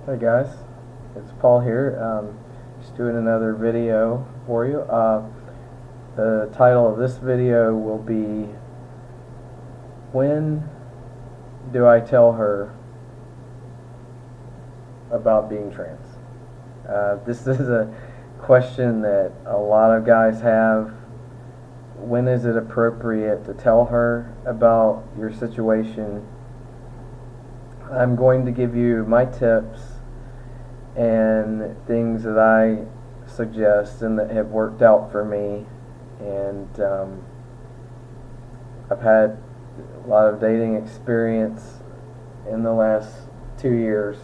Hey guys, it's Paul here. Just doing another video for you. The title of this video will be When Do I Tell Her About Being Trans? This is a question that a lot of guys have. When is it appropriate to tell her about your situation? I'm going to give you my tips and things that I suggest and that have worked out for me. And I've had a lot of dating experience in the last 2 years,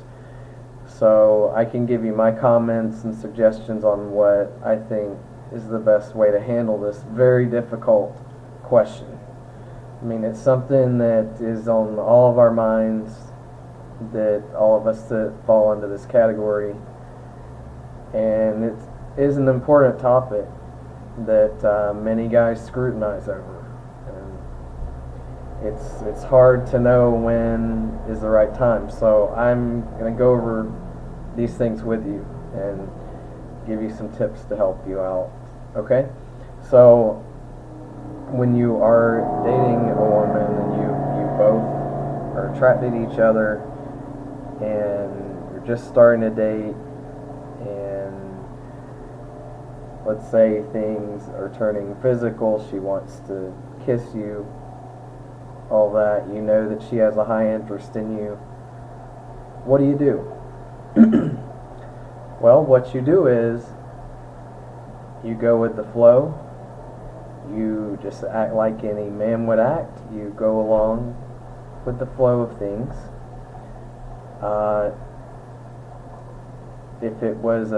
so I can give you my comments and suggestions on what I think is the best way to handle this very difficult question. I mean, it's something that is on all of our minds, that all of us that fall into this category, and it is an important topic that many guys scrutinize over. And it's hard to know when is the right time. So I'm going to go over these things with you and give you some tips to help you out. Okay? So when you are dating a woman and you both are attracted to each other and you're just starting to date, and let's say things are turning physical, she wants to kiss you, all that, you know that she has a high interest in you, what do you do? Well, what you do is you go with the flow. You just act like any man would act. You go along with the flow of things. If it was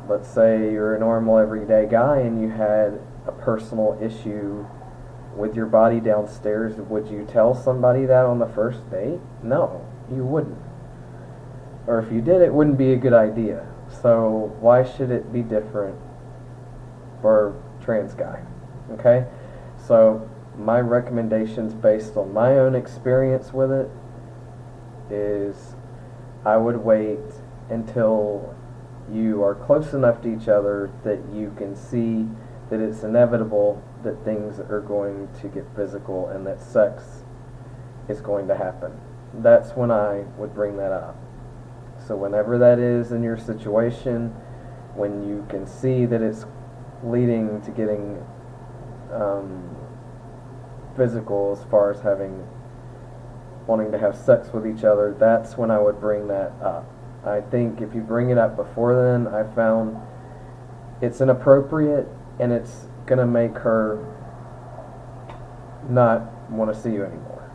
let's say you're a normal everyday guy and you had a personal issue with your body downstairs, would you tell somebody that on the first date? No, you wouldn't. Or if you did, it wouldn't be a good idea. So why should it be different for a trans guy? Okay? So my recommendations based on my own experience with it is I would wait until you are close enough to each other that you can see that it's inevitable that things are going to get physical and that sex is going to happen. That's when I would bring that up. So whenever that is in your situation, when you can see that it's leading to getting physical as far as wanting to have sex with each other, that's when I would bring that up. I think if you bring it up before then, I found it's inappropriate and it's going to make her not want to see you anymore.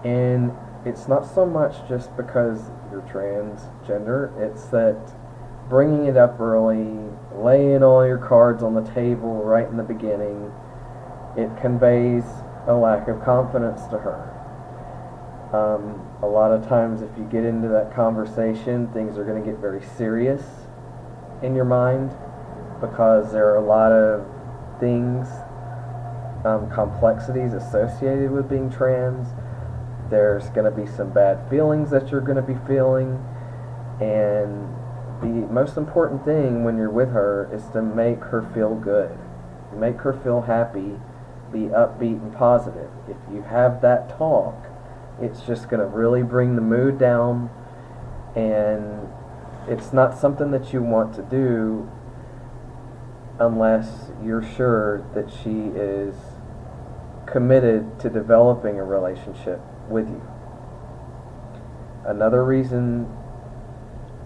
And it's not so much just because you're transgender, it's that bringing it up early, laying all your cards on the table right in the beginning, it conveys a lack of confidence to her. A lot of times if you get into that conversation, things are going to get very serious in your mind because there are a lot of things, complexities associated with being trans. There's going to be some bad feelings that you're going to be feeling, and the most important thing when you're with her is to make her feel good, make her feel happy, be upbeat and positive. If you have that talk, it's just going to really bring the mood down, and it's not something that you want to do unless you're sure that she is committed to developing a relationship with you. Another reason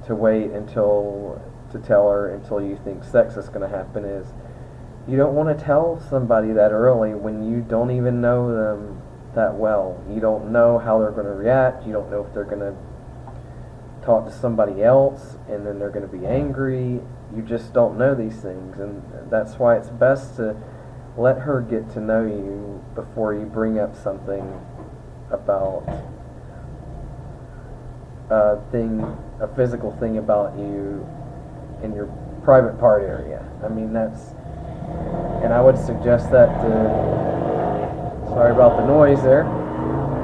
to wait to tell her until you think sex is going to happen is you don't want to tell somebody that early when you don't even know them that well. You don't know how they're going to react. You don't know if they're going to talk to somebody else and then they're going to be angry. You just don't know these things, and that's why it's best to let her get to know you before you bring up something about a physical thing about you in your private part area. I mean, and I would suggest that sorry about the noise there.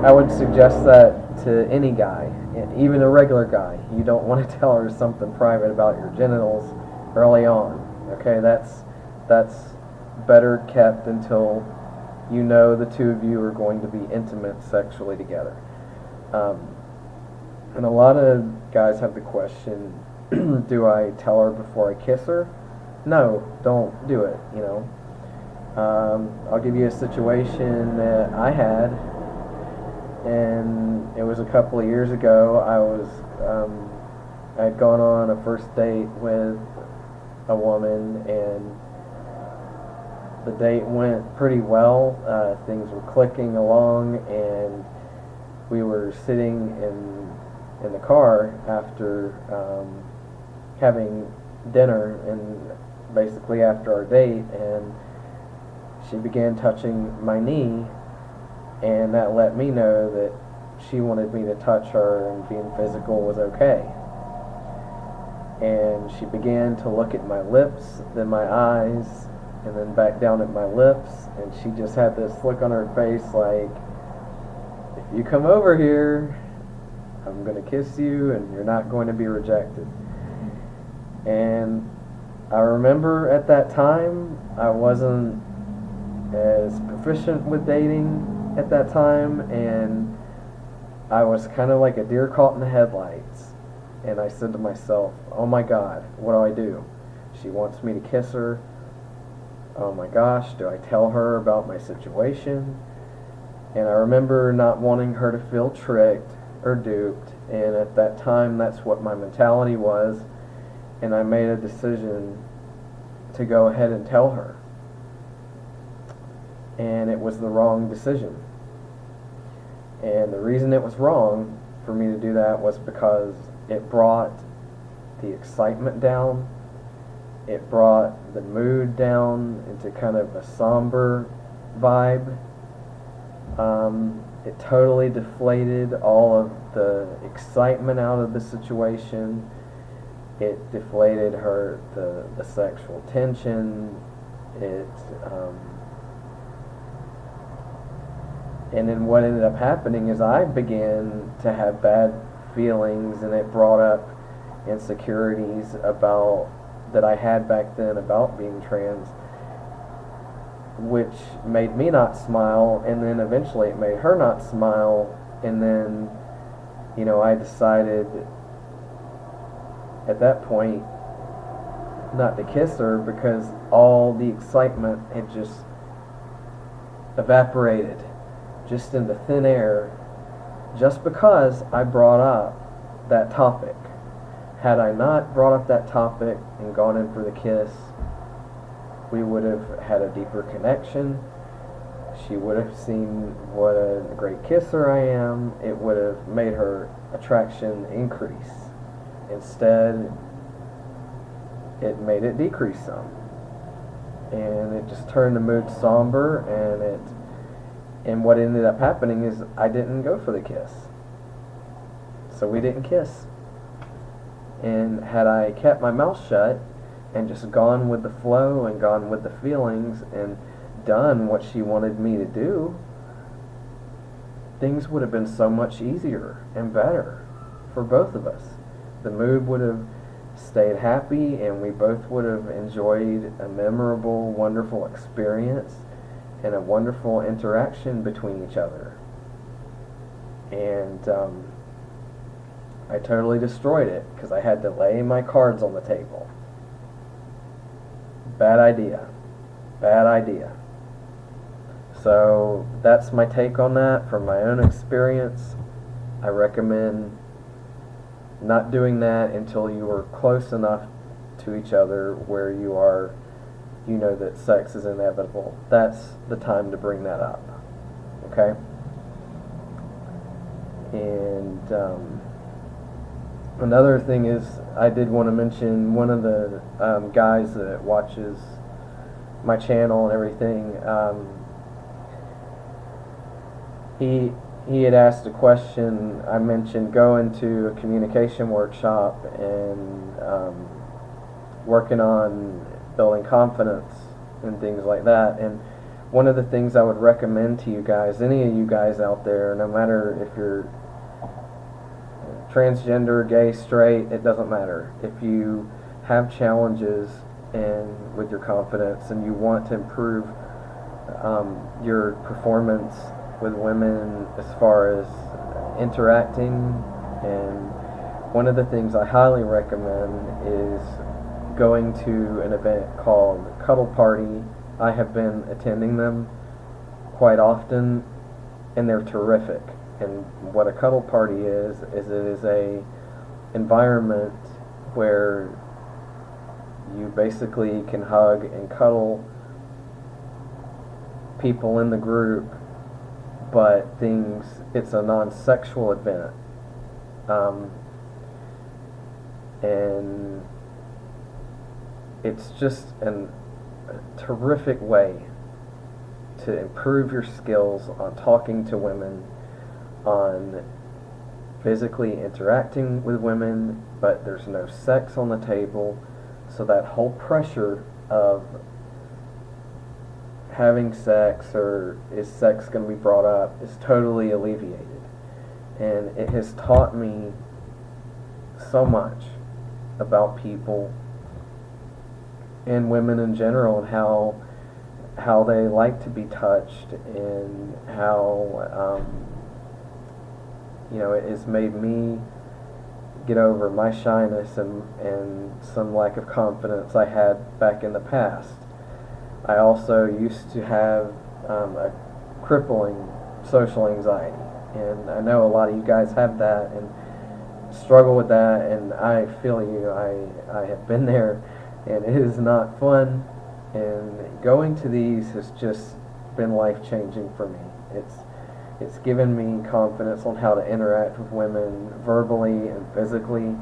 I would suggest that to any guy, even a regular guy. You don't want to tell her something private about your genitals early on. Okay, that's better kept until you know the two of you are going to be intimate sexually together. And a lot of guys have the question, do I tell her before I kiss her? No, don't do it, you know. I'll give you a situation that I had, and it was a couple of years ago. I had gone on a first date with a woman, and the date went pretty well. Things were clicking along, and we were sitting in the car after having dinner, and basically after our date, and she began touching my knee, and that let me know that she wanted me to touch her and being physical was okay. And she began to look at my lips, then my eyes, and then back down at my lips, and she just had this look on her face like, if you come over here, I'm going to kiss you and you're not going to be rejected. And I remember at that time, I wasn't as proficient with dating at that time, and I was kind of like a deer caught in the headlights. And I said to myself, oh my God, what do I do? She wants me to kiss her. Oh my gosh, do I tell her about my situation? And I remember not wanting her to feel tricked or duped, and at that time that's what my mentality was, and I made a decision to go ahead and tell her. And it was the wrong decision. And the reason it was wrong for me to do that was because it brought the excitement down, it brought the mood down into kind of a somber vibe. It totally deflated all of the excitement out of the situation. It deflated the sexual tension. And then what ended up happening is I began to have bad feelings, and it brought up insecurities that I had back then about being trans, which made me not smile, and then eventually it made her not smile, and then, you know, I decided at that point not to kiss her because all the excitement had just evaporated just into thin air just because I brought up that topic. Had I not brought up that topic and gone in for the kiss, we would have had a deeper connection. She would have seen what a great kisser I am. It would have made her attraction increase. Instead, it made it decrease some. And it just turned the mood somber, and what ended up happening is I didn't go for the kiss. So we didn't kiss. And had I kept my mouth shut and just gone with the flow and gone with the feelings and done what she wanted me to do, things would have been so much easier and better for both of us. The mood would have stayed happy, and we both would have enjoyed a memorable, wonderful experience and a wonderful interaction between each other. And I totally destroyed it because I had to lay my cards on the table. Bad idea. Bad idea. So that's my take on that from my own experience. I recommend not doing that until you are close enough to each other where you know that sex is inevitable. That's the time to bring that up. Okay? And another thing is, I did want to mention one of the guys that watches my channel and everything. He had asked a question. I mentioned going to a communication workshop and working on building confidence and things like that. And one of the things I would recommend to you guys, any of you guys out there, no matter if you're transgender, gay, straight, it doesn't matter. If you have challenges and with your confidence and you want to improve your performance with women as far as interacting, and one of the things I highly recommend is going to an event called Cuddle Party. I have been attending them quite often, and they're terrific. And what a cuddle party is it is a environment where you basically can hug and cuddle people in the group, but it's a non-sexual event. And it's just a terrific way to improve your skills on talking to women, on physically interacting with women, but there's no sex on the table, so that whole pressure of having sex or is sex going to be brought up is totally alleviated. And it has taught me so much about people and women in general, and how they like to be touched, and how it has made me get over my shyness and some lack of confidence I had back in the past. I also used to have a crippling social anxiety, and I know a lot of you guys have that and struggle with that, and I feel you. I have been there, and it is not fun, and going to these has just been life-changing for me. It's given me confidence on how to interact with women verbally and physically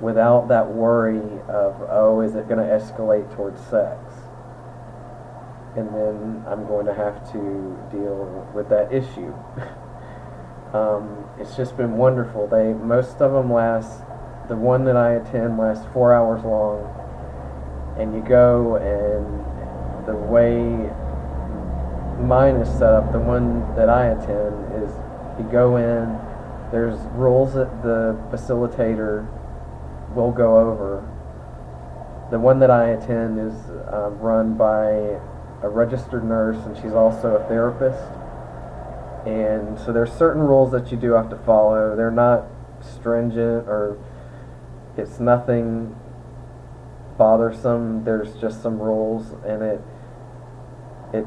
without that worry of, oh, is it going to escalate towards sex? And then I'm going to have to deal with that issue. It's just been wonderful. Most of them the one that I attend lasts 4 hours long, and you go, and the way mine is set up, the one that I attend, is you go in, there's rules that the facilitator will go over. The one that I attend is run by a registered nurse, and she's also a therapist. And so there's certain rules that you do have to follow. They're not stringent, or it's nothing bothersome. There's just some rules, and it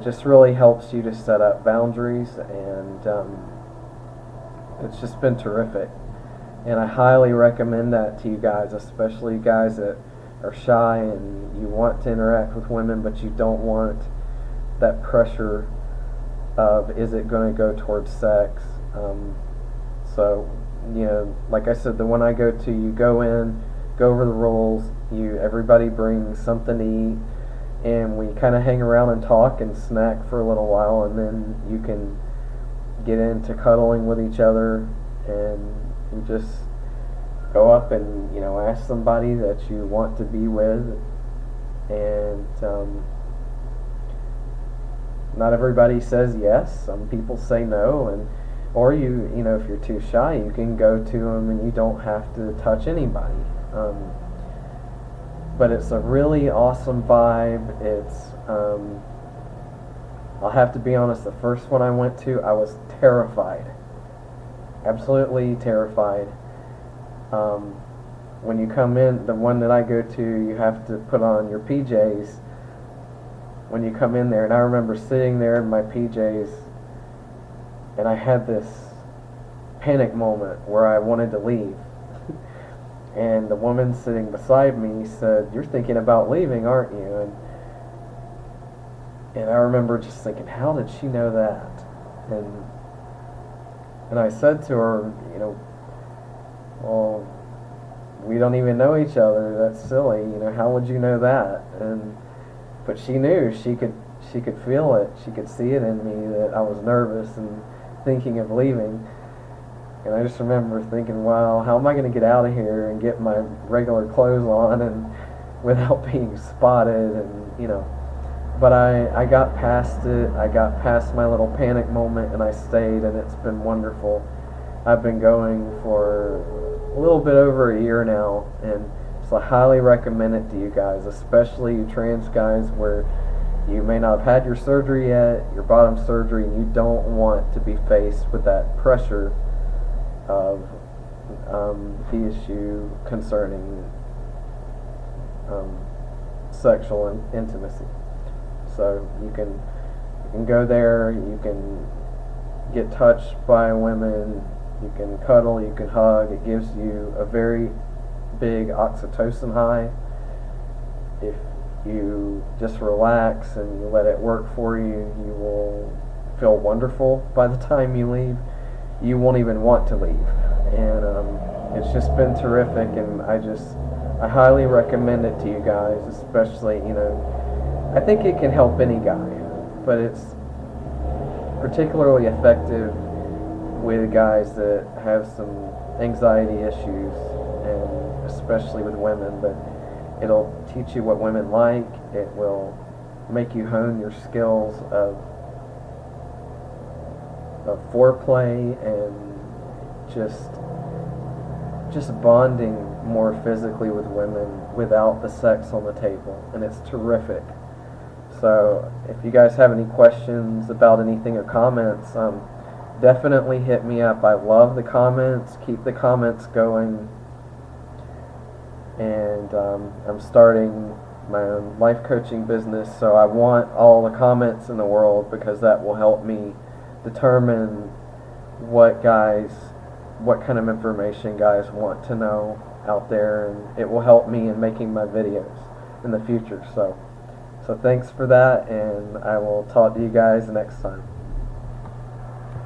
just really helps you to set up boundaries, and it's just been terrific. And I highly recommend that to you guys, especially guys that are shy and you want to interact with women, but you don't want that pressure of, is it going to go towards sex? So, like I said, the one I go to, you go in, go over the rules, everybody brings something to eat, and we kind of hang around and talk and snack for a little while, and then you can get into cuddling with each other, and you just go up and ask somebody that you want to be with, and not everybody says yes. Some people say no, or if you're too shy, you can go to them and you don't have to touch anybody. But it's a really awesome vibe. I'll have to be honest, the first one I went to, I was terrified. Absolutely terrified. When you come in, the one that I go to, you have to put on your PJs when you come in there. And I remember sitting there in my PJs, and I had this panic moment where I wanted to leave. And the woman sitting beside me said, "You're thinking about leaving, aren't you?" And I remember just thinking, how did she know that? And I said to her, well, we don't even know each other. That's silly. How would you know that? But she knew. She could feel it. She could see it in me that I was nervous and thinking of leaving. And I just remember thinking, wow, how am I going to get out of here and get my regular clothes on and without being spotted? But I got past it. I got past my little panic moment, and I stayed, and it's been wonderful. I've been going for a little bit over a year now, and so I highly recommend it to you guys, especially you trans guys where you may not have had your surgery yet, your bottom surgery, and you don't want to be faced with that pressure of the issue concerning sexual intimacy. So you can go there, you can get touched by women, you can cuddle, you can hug. It gives you a very big oxytocin high. If you just relax and you let it work for you, you will feel wonderful by the time you leave. You won't even want to leave. And it's just been terrific, and I highly recommend it to you guys, especially, I think it can help any guy, but it's particularly effective with guys that have some anxiety issues, and especially with women. But it'll teach you what women like. It will make you hone your skills of foreplay and just bonding more physically with women without the sex on the table, and it's terrific. So if you guys have any questions about anything or comments, definitely hit me up. I love the comments. Keep the comments going. And I'm starting my own life coaching business, so I want all the comments in the world, because that will help me determine what kind of information guys want to know out there, and it will help me in making my videos in the future. So thanks for that, and I will talk to you guys next time.